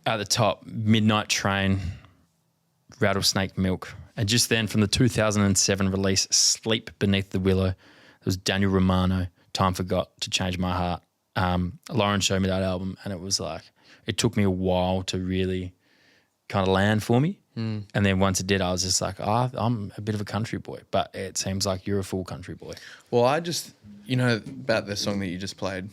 at the top, Midnight Train, Rattlesnake Milk. And just then from the 2007 release, Sleep Beneath the Willow, it was Daniel Romano, Time Forgot to Change My Heart. Lauren showed me that album and it was like, it took me a while to really kind of land for me. And then once it did, I was just like, I'm a bit of a country boy, but it seems like you're a full country boy. Well, I just, about the song that you just played,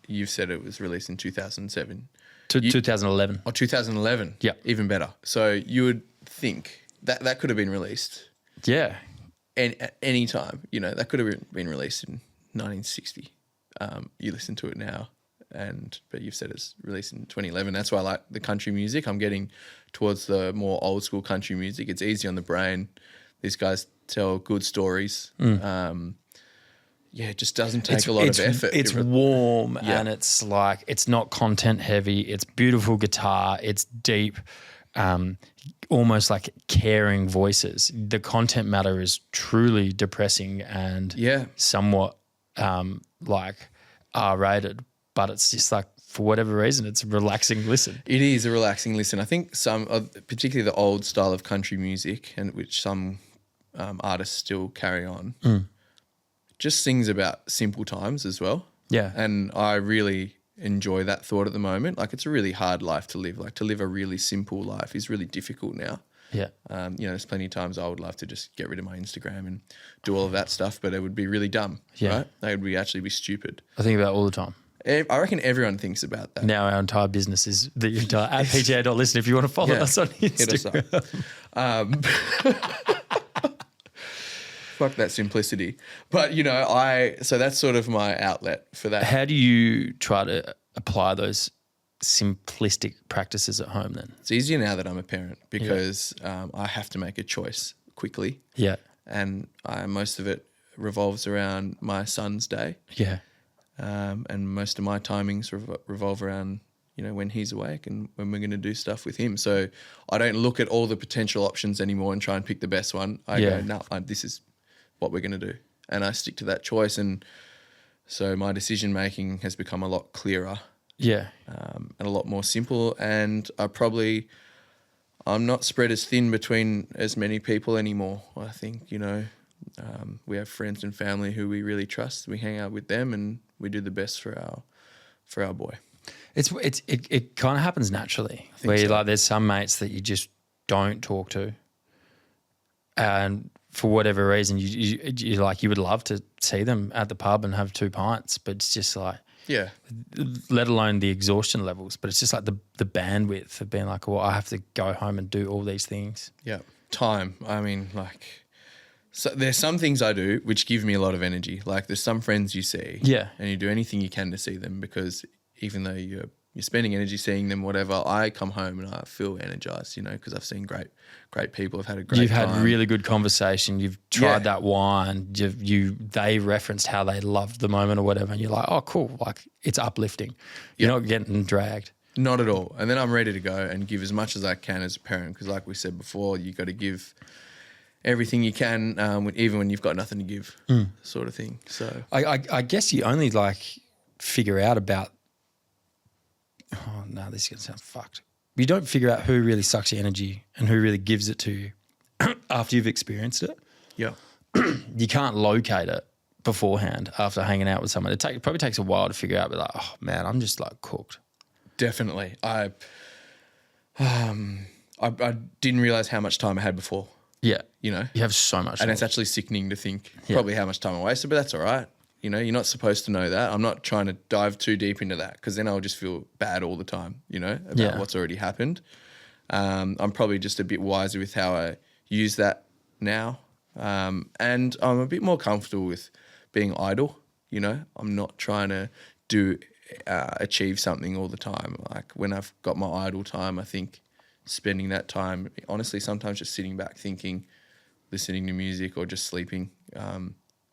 you've said it was released in 2007. 2011. Oh, 2011. Yeah. Even better. So you would think that could have been released. Yeah. And at any time, that could have been released in 1960. You listen to it now, but you've said it's released in 2011. That's why I like the country music. I'm getting towards the more old school country music. It's easy on the brain. These guys tell good stories. It just doesn't take a lot of effort. It's warm and it's like, it's not content heavy. It's beautiful guitar. It's deep, almost like caring voices. The content matter is truly depressing and somewhat like R-rated, but it's just like, for whatever reason, it's a relaxing listen. It is a relaxing listen. I think particularly the old style of country music, and which some artists still carry on, just sings about simple times as well. Yeah. And I really enjoy that thought at the moment. Like, it's a really hard life to live. Like, to live a really simple life is really difficult now. Yeah. There's plenty of times I would love to just get rid of my Instagram and do all of that stuff, but it would be really dumb, right? They would actually be stupid. I think about it all the time. I reckon everyone thinks about that. Now our entire business is at PTA.listen if you want to follow us on Instagram. Hit us up. Fuck that simplicity. But, so that's sort of my outlet for that. How do you try to apply those simplistic practices at home then? It's easier now that I'm a parent because I have to make a choice quickly. Yeah. And most of it revolves around my son's day. Yeah. And most of my timings revolve around, when he's awake and when we're going to do stuff with him. So I don't look at all the potential options anymore and try and pick the best one. I go, no, this is what we're going to do. And I stick to that choice. And so my decision making has become a lot clearer. Yeah. And a lot more simple. And I'm not spread as thin between as many people anymore. I think, we have friends and family who we really trust. We hang out with them and we do the best for our boy. It kind of happens naturally where there's some mates that you just don't talk to, and for whatever reason you would love to see them at the pub and have 2 pints, but it's just like, let alone the exhaustion levels, but it's just like the bandwidth of being like, well, I have to go home and do all these things. Yeah, time. I mean, so there's some things I do which give me a lot of energy. Like, there's some friends you see, and you do anything you can to see them, because even though you're spending energy seeing them, whatever, I come home and I feel energized, because I've seen great people. I've had a great time. You've had really good conversation. You've tried that wine. They referenced how they loved the moment or whatever, and you're like, oh, cool. Like, it's uplifting. You're not getting dragged. Not at all. And then I'm ready to go and give as much as I can as a parent, because like we said before, you got to give everything you can, even when you've got nothing to give, sort of thing. So I guess you only figure out about. Oh no, this is gonna sound fucked. You don't figure out who really sucks your energy and who really gives it to you after you've experienced it. Yeah, you can't locate it beforehand after hanging out with someone. It probably takes a while to figure out. But like, oh man, I'm just cooked. Definitely. I didn't realize how much time I had before. Yeah. You have so much. And it's actually sickening to think probably how much time I wasted, but that's all right. You're not supposed to know that. I'm not trying to dive too deep into that, because then I'll just feel bad all the time, about what's already happened. I'm probably just a bit wiser with how I use that now. And I'm a bit more comfortable with being idle, I'm not trying to achieve something all the time. Like, when I've got my idle time, I think spending that time, honestly, sometimes just sitting back thinking, listening to music or just sleeping,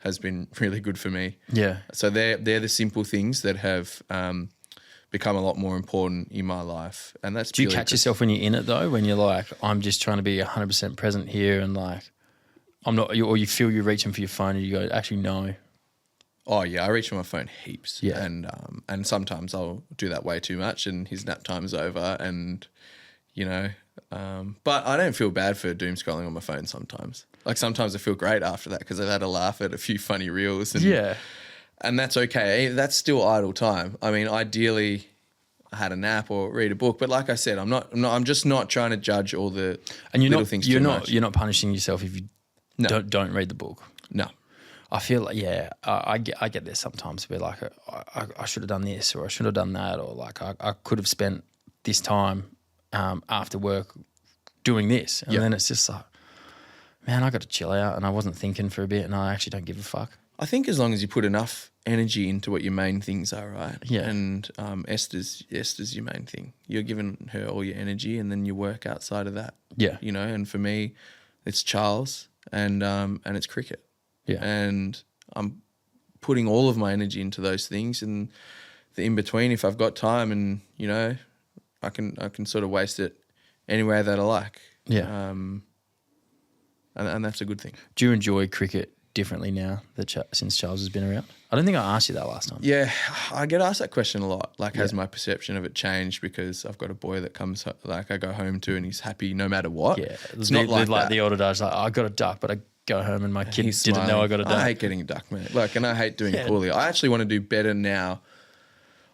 has been really good for me. Yeah. So they're the simple things that have become a lot more important in my life. And that's. Do you catch yourself when you're in it though? When you're like, I'm just trying to be 100% present here, and I'm not, or you feel you're reaching for your phone and you go, actually no. Oh yeah, I reach for my phone heaps. Yeah. And sometimes I'll do that way too much and his nap time's over and, you know, but I don't feel bad for doom scrolling on my phone sometimes. Like sometimes I feel great after that because I've had a laugh at a few funny reels and that's okay. That's still idle time. I mean, ideally I had a nap or read a book, but like I said, I'm just not trying to judge all the little things too much. You're not punishing yourself if you don't read the book. No. I feel like, I get there sometimes to be like, I should have done this or I should have done that or like I could have spent this time after work doing this. And then it's just like, man, I got to chill out and I wasn't thinking for a bit and I actually don't give a fuck. I think as long as you put enough energy into what your main things are, right? Yeah. And Esther's your main thing. You're giving her all your energy and then you work outside of that. Yeah. You know, and for me, it's Charles and it's cricket. Yeah. And I'm putting all of my energy into those things and the in-between, if I've got time and, you know, I can sort of waste it anywhere that I like. Yeah. And that's a good thing. Do you enjoy cricket differently now that since Charles has been around? I don't think I asked you that last time. Yeah, I get asked that question a lot. Like, has my perception of it changed because I've got a boy that comes, like, I go home to and he's happy no matter what? Yeah. It's not like that. The older dads, like, I got a duck, but I go home and my kid didn't know I got a duck. I hate getting a duck, man. Like, and I hate doing poorly. I actually want to do better now.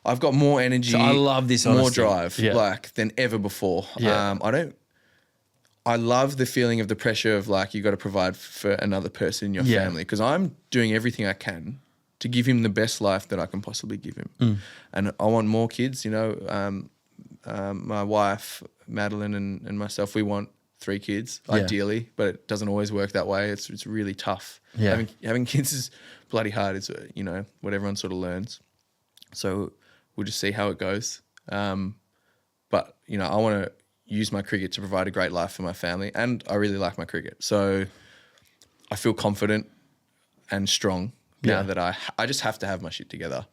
I've got more energy. So I love this more honesty. drive, like, than ever before. Yeah. I love the feeling of the pressure of like you got to provide for another person in your family because I'm doing everything I can to give him the best life that I can possibly give him. And I want more kids, you know, my wife, Madeline and myself, we want 3 kids ideally, but it doesn't always work that way. It's really tough. Yeah. Having kids is bloody hard. It's, you know, what everyone sort of learns. So we'll just see how it goes. But, you know, I want to use my cricket to provide a great life for my family and I really like my cricket. So I feel confident and strong now that I just have to have my shit together.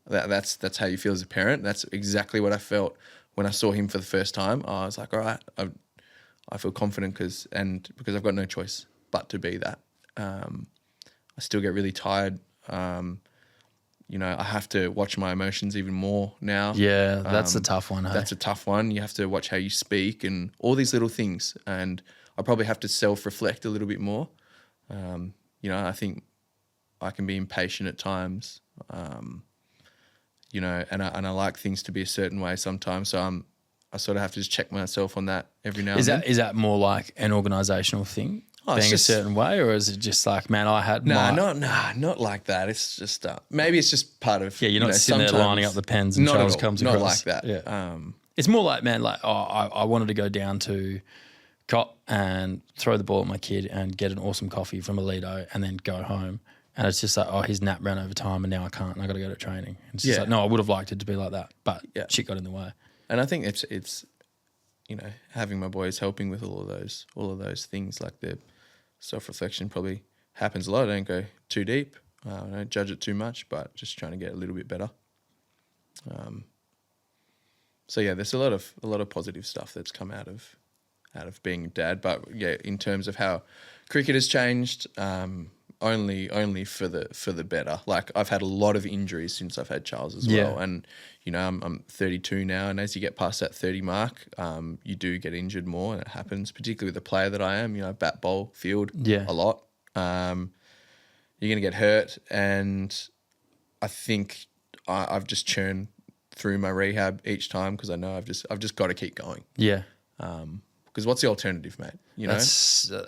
That's how you feel as a parent. That's exactly what I felt when I saw him for the first time. I was like, all right, I feel confident because I've got no choice but to be that. I still get really tired. You know, I have to watch my emotions even more now. Yeah, that's a tough one. That's a tough one. You have to watch how you speak and all these little things. And I probably have to self-reflect a little bit more. You know, I think I can be impatient at times. You know, and I like things to be a certain way sometimes. So I sort of have to just check myself on that every now and then. Is that more like an organisational thing? Being a certain way, or is it just like, man, I had not like that. It's just maybe it's just part of you're not sitting there lining up the pens and Charles comes across. Not like that. Yeah. It's more like, man, like I wanted to go down to Cop and throw the ball at my kid and get an awesome coffee from Alito and then go home. And it's just like, his nap ran over time and now I can't and I got to go to training. And it's just like, no, I would have liked it to be like that, but shit got in the way. And I think it's you know, having my boys helping with all of those things, like the self-reflection probably happens a lot. I don't go too deep. I don't judge it too much, but just trying to get a little bit better. So yeah, there's a lot of positive stuff that's come out of being a dad. But yeah, in terms of how cricket has changed, only for the better. Like I've had a lot of injuries since I've had Charles as well, and you know I'm 32 now, and as you get past that 30 mark, you do get injured more, and it happens, particularly with the player that I am. You know, bat, bowl, field, a lot. You're gonna get hurt, and I think I've just churned through my rehab each time because I know I've just got to keep going. Yeah. Because what's the alternative, mate? You know,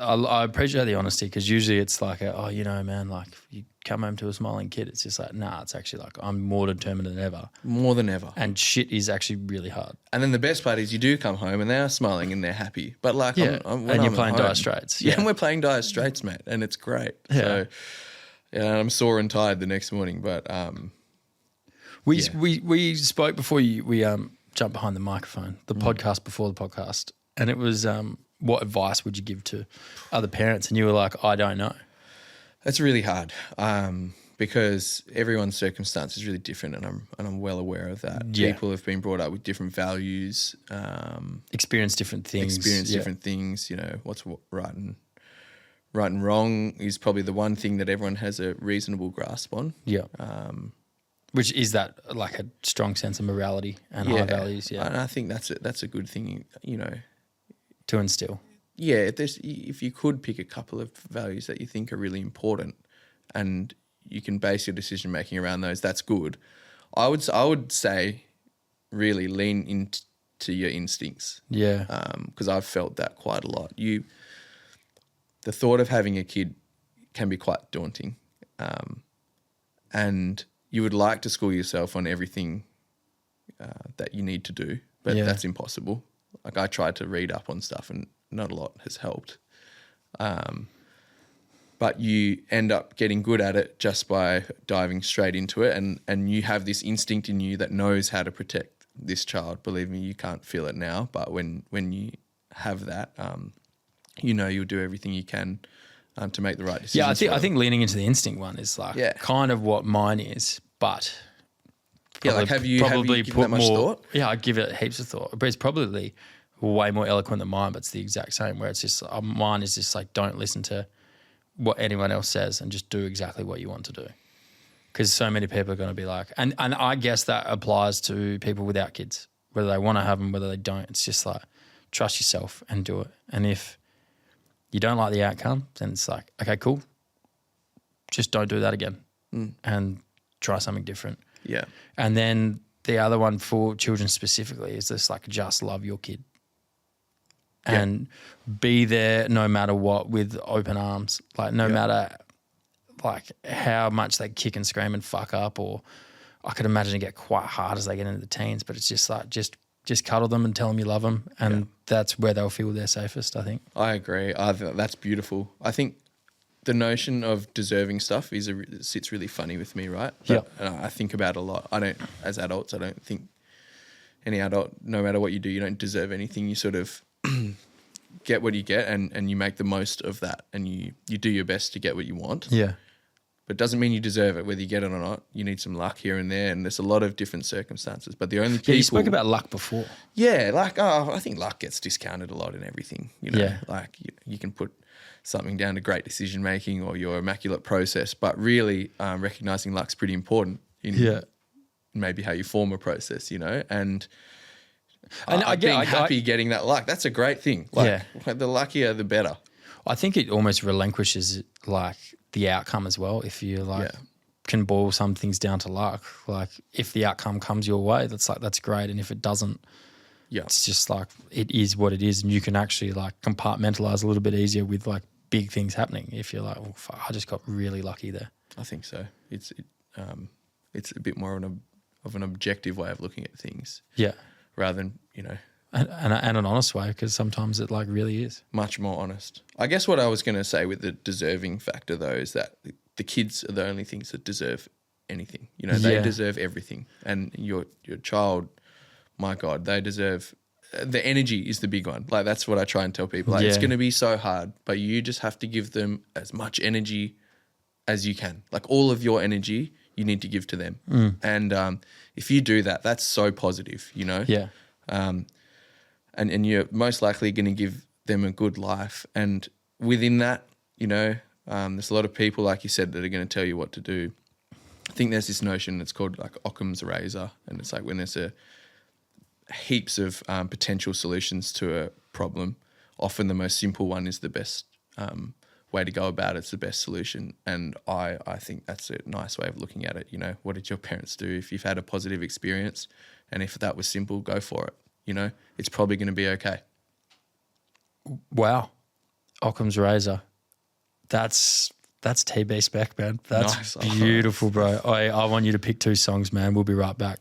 I appreciate the honesty because usually it's like, you know, man, like you come home to a smiling kid. It's just like, nah, it's actually like I'm more determined than ever. More than ever. And shit is actually really hard. And then the best part is you do come home and they are smiling and they're happy. But like, and you're playing Dire Straits. Yeah, and we're playing Dire Straits, mate, and it's great. Yeah. So, I'm sore and tired the next morning, but we spoke before we jumped behind the microphone, the podcast before the podcast. And it was, what advice would you give to other parents? And you were like, I don't know. That's really hard because everyone's circumstance is really different, and I'm well aware of that. Yeah. People have been brought up with different values, experience different things. Different things. You know, what's right right and wrong is probably the one thing that everyone has a reasonable grasp on. Yeah. Which is that like a strong sense of morality and high values. Yeah. And I think that's a good thing, you know. To instill. Yeah. If you could pick a couple of values that you think are really important and you can base your decision making around those, that's good. I would say really lean into your instincts. Yeah. Because I've felt that quite a lot. The thought of having a kid can be quite daunting. And you would like to school yourself on everything that you need to do, but that's impossible. Like I tried to read up on stuff and not a lot has helped. But you end up getting good at it just by diving straight into it, and you have this instinct in you that knows how to protect this child. Believe me, you can't feel it now, but when you have that, you know you'll do everything you can to make the right decisions. Yeah, I think leaning into the instinct one is like kind of what mine is, but like have you given that much thought? Yeah, I give it heaps of thought, but it's probably way more eloquent than mine, but it's the exact same, where it's just mine is just like don't listen to what anyone else says and just do exactly what you want to do. Because so many people are going to be like, and I guess that applies to people without kids, whether they want to have them, whether they don't. It's just like trust yourself and do it. And if you don't like the outcome, then it's like, okay, cool. Just don't do that again and try something different. Yeah. And then the other one for children specifically is just like just love your kid. And be there no matter what with open arms. Like no matter like how much they kick and scream and fuck up, or I could imagine it get quite hard as they get into the teens, but it's just like just cuddle them and tell them you love them, and that's where they'll feel their safest, I think. I agree. I think that's beautiful. I think the notion of deserving stuff sits really funny with me, right? Yeah. I think about it a lot. As adults, I don't think any adult, no matter what you do, you don't deserve anything. You sort of get what you get and you make the most of that, and you do your best to get what you want. Yeah. But it doesn't mean you deserve it, whether you get it or not. You need some luck here and there, and there's a lot of different circumstances. But the only people... Yeah, you spoke about luck before. Yeah, I think luck gets discounted a lot in everything. You know, like you can put something down to great decision making or your immaculate process, but really recognising luck's pretty important in maybe how you form a process, you know, and being happy getting that luck, that's a great thing. Like the luckier, the better. I think it almost relinquishes like the outcome as well. If you like can boil some things down to luck, like if the outcome comes your way, that's great. And if it doesn't, it's just like, it is what it is. And you can actually like compartmentalize a little bit easier with like big things happening. If you're like, oh, fuck, I just got really lucky there. I think so. It's a bit more of an objective way of looking at things. Yeah. Rather than, you know. And an honest way, because sometimes it like really is. Much more honest. I guess what I was going to say with the deserving factor though is that the kids are the only things that deserve anything. You know, they deserve everything. And your child, my God, they deserve the energy is the big one. Like that's what I try and tell people. Like it's going to be so hard, but you just have to give them as much energy as you can. Like all of your energy you need to give to them. And if you do that, that's so positive, you know? Yeah. And you're most likely going to give them a good life. And within that, you know, there's a lot of people, like you said, that are going to tell you what to do. I think there's this notion that's called like Occam's razor, and it's like when there's heaps of potential solutions to a problem, often the most simple one is the best way to go about it. It's the best solution. And I think that's a nice way of looking at it. You know, what did your parents do? If you've had a positive experience and if that was simple, go for it. You know, it's probably going to be okay. Wow. Occam's razor. That's TB spec, man. That's nice. Beautiful, bro. I want you to pick 2 songs, man. We'll be right back.